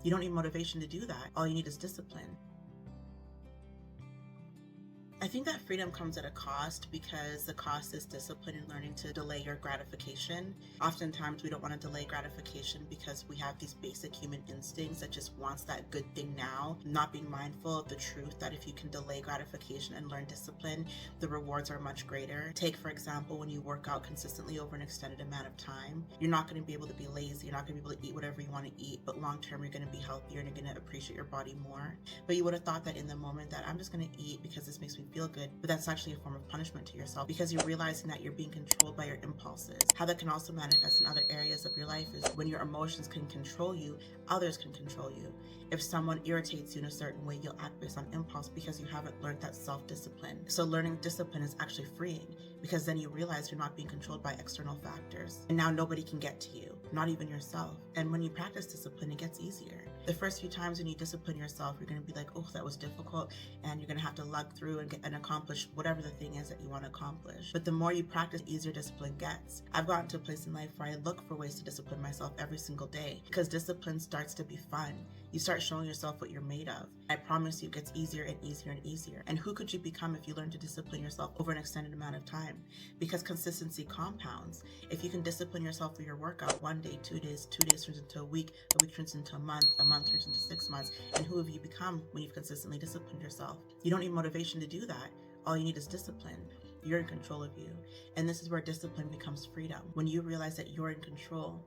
You don't need motivation to do that. All you need is discipline. I think that freedom comes at a cost, because the cost is discipline and learning to delay your gratification. Oftentimes we don't want to delay gratification because we have these basic human instincts that just wants that good thing now, not being mindful of the truth that if you can delay gratification and learn discipline, the rewards are much greater. Take, for example, when you work out consistently over an extended amount of time, you're not going to be able to be lazy, you're not going to be able to eat whatever you want to eat, but long term you're going to be healthier and you're going to appreciate your body more. But you would have thought that in the moment that I'm just going to eat because this makes me feel good, but that's actually a form of punishment to yourself, because you're realizing that you're being controlled by your impulses. How that can also manifest in other areas of your life is when your emotions can control you, others can control you. If someone irritates you in a certain way, you'll act based on impulse because you haven't learned that self-discipline. So learning discipline is actually freeing, because then you realize you're not being controlled by external factors. And now nobody can get to you, not even yourself. And when you practice discipline, it gets easier. The first few times when you discipline yourself, you're going to be like, oh, that was difficult, and you're going to have to lug through and accomplish whatever the thing is that you want to accomplish. But the more you practice, the easier discipline gets. I've gotten to a place in life where I look for ways to discipline myself every single day, because discipline starts to be fun. You start showing yourself what you're made of. I promise you, it gets easier and easier and easier. And who could you become if you learn to discipline yourself over an extended amount of time? Because consistency compounds. If you can discipline yourself through your workout, 1 day, 2 days, 2 days turns into a week turns into a month turns into 6 months. And who have you become when you've consistently disciplined yourself? You don't need motivation to do that. All you need is discipline. You're in control of you. And this is where discipline becomes freedom. When you realize that you're in control,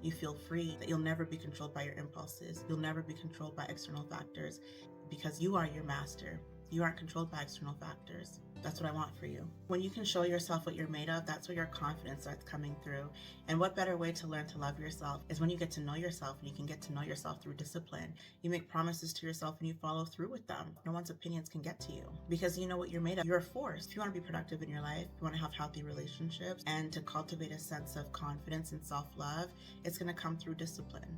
you feel free, that you'll never be controlled by your impulses. You'll never be controlled by external factors, because you are your master. You aren't controlled by external factors. That's what I want for you. When you can show yourself what you're made of, that's where your confidence starts coming through. And what better way to learn to love yourself is when you get to know yourself, and you can get to know yourself through discipline. You make promises to yourself and you follow through with them. No one's opinions can get to you, because you know what you're made of. You're a force. If you want to be productive in your life, you want to have healthy relationships, and to cultivate a sense of confidence and self-love, it's going to come through discipline.